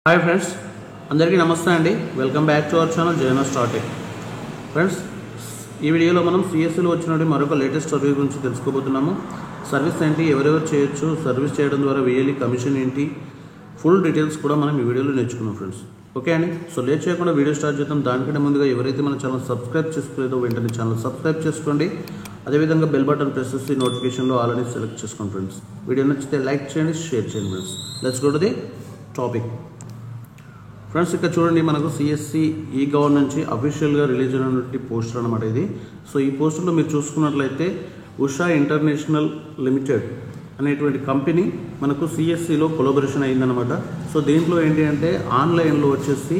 Hi friends, అందరికీ నమస్తే అండి. Welcome back to our channel జయనస్ టాపిక్. ఫ్రెండ్స్, ఈ వీడియోలో మనం సిఎస్సిలో వచ్చినటువంటి మరొక లేటెస్ట్ సర్వీస్ గురించి తెలుసుకోబోతున్నాము. సర్వీస్ ఏంటి, ఎవరెవరు చేయొచ్చు, సర్వీస్ చేయడం ద్వారా వేయాలి కమిషన్ ఏంటి, ఫుల్ డీటెయిల్స్ కూడా మనం ఈ వీడియోలో నేర్చుకున్నాం ఫ్రెండ్స్. ఓకే అండి. సో లేట్ చేయకుండా వీడియో స్టార్ట్ చేద్దాం. దానికంటే ముందుగా ఎవరైతే మన ఛానల్ సబ్స్క్రైబ్ చేసుకోలేదో వెంటనే ఛానల్ సబ్స్క్రైబ్ చేసుకోండి. అదేవిధంగా బెల్ బటన్ ప్రెస్ చేసి నోటిఫికేషన్లో ఆల్ అనేది సెలెక్ట్ చేసుకోండి ఫ్రెండ్స్. వీడియో నచ్చితే లైక్ చేయండి, షేర్ చేయండి friends. Let's go to the topic. Friends, ఇక్కడ చూడండి, మనకు సిఎస్సి ఈ గవర్నమెంట్ నుంచి అఫీషియల్గా రిలీజ్ అయినటువంటి పోస్టర్ అనమాట ఇది. సో ఈ పోస్టర్లో మీరు చూసుకున్నట్లయితే ఉషా ఇంటర్నేషనల్ లిమిటెడ్ అనేటువంటి కంపెనీ మనకు సిఎస్సిలో కొలాబరేషన్ అయిందనమాట. సో దీంట్లో ఏంటి అంటే ఆన్లైన్లో వచ్చేసి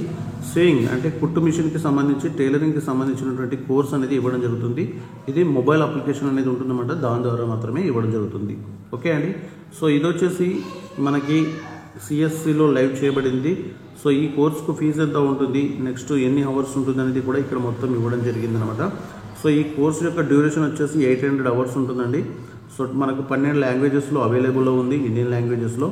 సేయింగ్ అంటే కుట్టు మిషన్కి సంబంధించి టైలరింగ్కి సంబంధించినటువంటి కోర్స్ అనేది ఇవ్వడం జరుగుతుంది. ఇది మొబైల్ అప్లికేషన్ అనేది ఉంటుందన్నమాట, దాని ద్వారా మాత్రమే ఇవ్వడం జరుగుతుంది. ఓకే అండి. సో ఇది వచ్చేసి మనకి సిఎస్సిలో లైవ్ చేయబడింది. సో ఈ కోర్సుకు ఫీజు ఎంత ఉంటుంది, నెక్స్ట్ ఎన్ని అవర్స్ ఉంటుంది అనేది కూడా ఇక్కడ మొత్తం ఇవ్వడం జరిగింది అనమాట. సో ఈ కోర్సు యొక్క డ్యూరేషన్ వచ్చేసి 800 అవర్స్ ఉంటుందండి. సో మనకు 12 లాంగ్వేజెస్లో అవైలబుల్లో ఉంది, ఇండియన్ లాంగ్వేజెస్లో.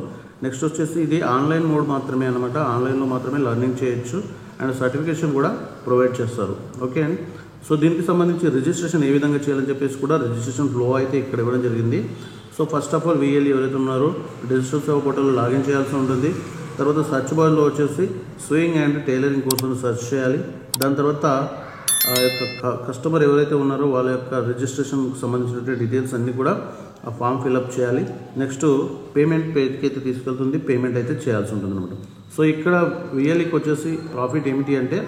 నెక్స్ట్ వచ్చేసి ఇది ఆన్లైన్ మోడ్ మాత్రమే అనమాట, ఆన్లైన్లో మాత్రమే లెర్నింగ్ చేయొచ్చు అండ్ సర్టిఫికేషన్ కూడా ప్రొవైడ్ చేస్తారు. ఓకే అండి. సో దీనికి సంబంధించి రిజిస్ట్రేషన్ ఏ విధంగా చేయాలని చెప్పేసి కూడా రిజిస్ట్రేషన్ ఫ్లో అయితే ఇక్కడ ఇవ్వడం జరిగింది. So first of all VLE ఎవరైతే ఉన్నారో డిజిటల్ సేవ పోర్టల్లో లాగిన్ చేయాల్సి ఉంటుంది. తర్వాత సర్చ్ బార్లో వచ్చేసి స్వింగ్ అండ్ టైలరింగ్ కోసం సెర్చ్ చేయాలి. దాని తర్వాత ఆ యొక్క కస్టమర్ ఎవరైతే ఉన్నారో వాళ్ళ యొక్క రిజిస్ట్రేషన్కి సంబంధించిన డీటెయిల్స్ అన్నీ కూడా ఆ ఫామ్ ఫిల్అప్ చేయాలి. నెక్స్ట్ పేమెంట్ పేజ్కి అయితే తీసుకెళ్తుంది, పేమెంట్ అయితే చేయాల్సి ఉంటుంది అనమాట. సో ఇక్కడ విఎల్ఈకి వచ్చేసి ప్రాఫిట్ ఏమిటి అంటే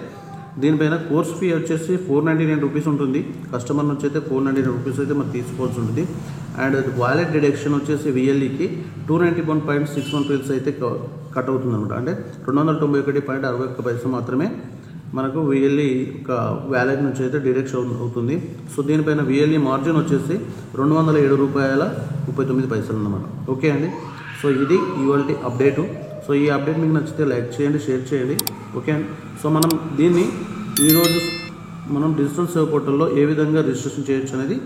దీనిపైన కోర్స్ ఫీ వచ్చేసి 499 రూపీస్ ఉంటుంది. కస్టమర్ నుంచి అయితే 499 రూపీస్ అయితే మనం తీసుకోవాల్సి ఉంటుంది. అండ్ వాలెట్ డిడక్షన్ వచ్చేసి విఎల్ఈకి 291.61 రూపీస్ అయితే కట్ అవుతుంది అనమాట. అంటే 291.61 మాత్రమే మనకు విఎల్ఈ ఒక వ్యాలెట్ నుంచి అయితే డిడక్షన్ అవుతుంది. సో దీనిపైన విఎల్ఈ మార్జిన్ వచ్చేసి 207 రూపాయల 39 పైసలు అన్నమాట. ఓకే అండి. సో ఇది ఇవాల్టి అప్డేటు. సో ఈ అప్డేట్ మీకు నచ్చితే లైక్ చేయండి, షేర్ చేయండి. ఓకే అండి. సో మనం దీన్ని ఈరోజు మనం డిజిటల్ సేవ పోర్టల్లో ఏ విధంగా రిజిస్ట్రేషన్ చేయొచ్చు అనేది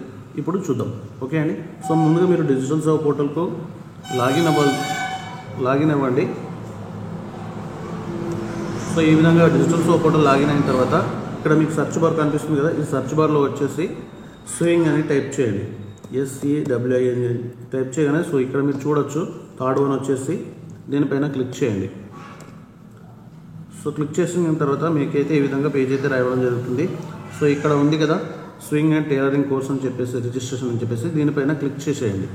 ఇప్పుడు చూద్దాం. ఓకే అండి. సో ముందుగా మీరు డిజిటల్ సేవ పోర్టల్కు లాగిన్ అవ్వండి. సో ఈ విధంగా డిజిటల్ సేవ పోర్టల్ లాగిన్ అయిన తర్వాత ఇక్కడ మీకు సెర్చ్ బార్ కనిపిస్తుంది కదా, ఈ సెర్చ్ బార్లో వచ్చేసి స్వింగ్ అని టైప్ చేయండి. SEWING టైప్ చేయగానే సో ఇక్కడ మీరు చూడొచ్చు థర్డ్ వన్ వచ్చేసి దీనిపైన క్లిక్ చేయండి. సో క్లిక్ చేసిన తర్వాత మీకైతే ఈ విధంగా పేజ్ అయితే రాయడం జరుగుతుంది. సో ఇక్కడ ఉంది కదా స్వింగ్ అండ్ టైలరింగ్ కోర్స్ అని చెప్పేసి రిజిస్ట్రేషన్ అని చెప్పేసి దీనిపైన క్లిక్ చేసేయండి.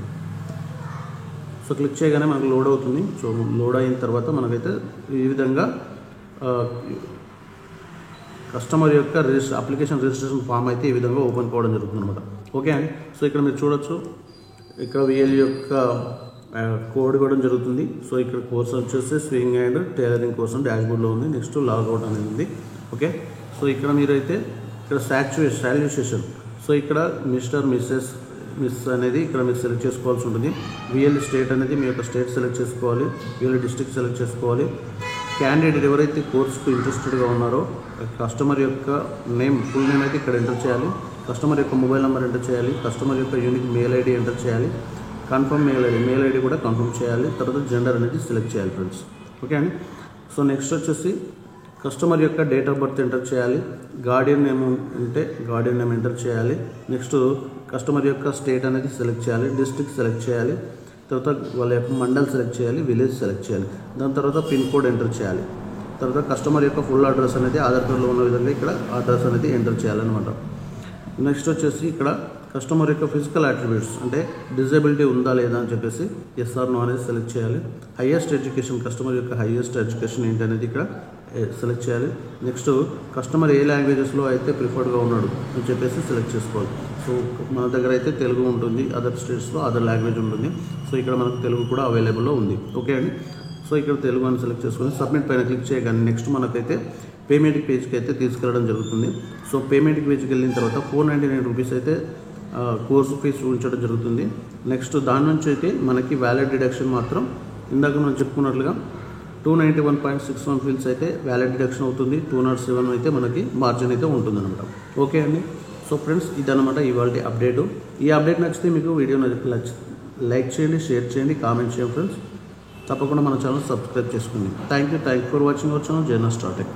సో క్లిక్ చేయగానే మనకు లోడ్ అవుతుంది. సో లోడ్ అయిన తర్వాత మనకైతే ఈ విధంగా కస్టమర్ యొక్క అప్లికేషన్ రిజిస్ట్రేషన్ ఫామ్ అయితే ఈ విధంగా ఓపెన్ కావడం జరుగుతుంది అనమాట. ఓకే అండి. సో ఇక్కడ మీరు చూడొచ్చు, ఇక్కడ విఎల్ఈ యొక్క కోడ్ ఇవ్వడం జరుగుతుంది. సో ఇక్కడ కోర్స్ వచ్చేసి స్వింగ్ అండ్ టైలరింగ్ కోసం డాష్బోర్డ్లో ఉంది. నెక్స్ట్ లాగౌట్ అనేది ఉంది. ఓకే. సో ఇక్కడ మీరైతే ఇక్కడ సాల్యుయేషన్ సో ఇక్కడ మిస్టర్ మిస్ అనేది ఇక్కడ మీరు సెలెక్ట్ చేసుకోవాల్సి ఉంటుంది. విఎల్ఈ స్టేట్ అనేది మీ యొక్క స్టేట్ సెలెక్ట్ చేసుకోవాలి, విఎల్ఈ డిస్ట్రిక్ట్ సెలెక్ట్ చేసుకోవాలి. క్యాండిడేట్ ఎవరైతే కోర్సుకు ఇంట్రెస్టెడ్గా ఉన్నారో కస్టమర్ యొక్క నేమ్ ఫుల్ నేమ్ అయితే ఇక్కడ ఎంటర్ చేయాలి, కస్టమర్ యొక్క మొబైల్ నెంబర్ ఎంటర్ చేయాలి, కస్టమర్ యొక్క యూనిక్ మెయిల్ ఐడి ఎంటర్ చేయాలి, కన్ఫర్మ్ మెయిల్ ఐడి కూడా కన్ఫర్మ్ చేయాలి. తర్వాత జెండర్ అనేది సెలెక్ట్ చేయాలి ఫ్రెండ్స్. ఓకే అండి. సో నెక్స్ట్ వచ్చేసి కస్టమర్ యొక్క డేట్ ఆఫ్ బర్త్ ఎంటర్ చేయాలి, గార్డియన్ నేమ్ ఉంటే గార్డియన్ నేమ్ ఎంటర్ చేయాలి. నెక్స్ట్ కస్టమర్ యొక్క స్టేట్ అనేది సెలెక్ట్ చేయాలి, డిస్ట్రిక్ట్ సెలెక్ట్ చేయాలి, తర్వాత వాళ్ళ యొక్క మండల్ సెలెక్ట్ చేయాలి, విలేజ్ సెలెక్ట్ చేయాలి. దాని తర్వాత పిన్ కోడ్ ఎంటర్ చేయాలి. తర్వాత కస్టమర్ యొక్క ఫుల్ అడ్రస్ అనేది ఆధార్ కార్డులో ఉన్న విధంగా ఇక్కడ అడ్రస్ అనేది ఎంటర్ చేయాలన్నమాట. నెక్స్ట్ వచ్చేసి ఇక్కడ కస్టమర్ యొక్క ఫిజికల్ అట్రిబ్యూట్స్ అంటే డిజేబిలిటీ ఉందా లేదా అని చెప్పేసి SR నో అనేది సెలెక్ట్ చేయాలి. హైయెస్ట్ ఎడ్యుకేషన్ కస్టమర్ యొక్క హైయెస్ట్ ఎడ్యుకేషన్ ఏంటి అనేది ఇక్కడ సెలెక్ట్ చేయాలి. నెక్స్ట్ కస్టమర్ ఏ లాంగ్వేజెస్లో అయితే ప్రిఫర్డ్గా ఉన్నాడు అని చెప్పేసి సెలెక్ట్ చేసుకోవాలి. సో మన దగ్గర అయితే తెలుగు ఉంటుంది, అదర్ స్టేట్స్లో అదర్ లాంగ్వేజ్ ఉంటుంది. సో ఇక్కడ మనకు తెలుగు కూడా అవైలబుల్లో ఉంది. ఓకే అండి. సో ఇక్కడ తెలుగు అని సెలెక్ట్ చేసుకొని సబ్మిట్ పైన క్లిక్ చేయగానే నెక్స్ట్ మనకైతే పేమెంట్ పేజ్కి అయితే తీసుకెళ్ళడం జరుగుతుంది. సో పేమెంట్ పేజ్కి వెళ్ళిన తర్వాత 499 రూపీస్ అయితే కోర్సు ఫీజు ఉంచడం జరుగుతుంది. నెక్స్ట్ దాని నుంచి అయితే మనకి వ్యాలెట్ డిడక్షన్ మాత్రం ఇందాక మనం చెప్పుకున్నట్లుగా 291.61 ఫీల్స్ అయితే వ్యాలెట్ డిడక్షన్ అవుతుంది. 207 అయితే మనకి మార్జిన్ అయితే ఉంటుంది అనమాట. ఓకే అండి. సో ఫ్రెండ్స్, ఇదన్నమాట ఇవాళ అప్డేటు. ఈ అప్డేట్ నచ్చితే మీకు వీడియో లైక్ చేయండి, షేర్ చేయండి, కామెంట్ చేయండి ఫ్రెండ్స్. తప్పకుండా మన ఛానల్ సబ్స్క్రైబ్ చేసుకోండి. Thank you for watching our channel JNR Startek.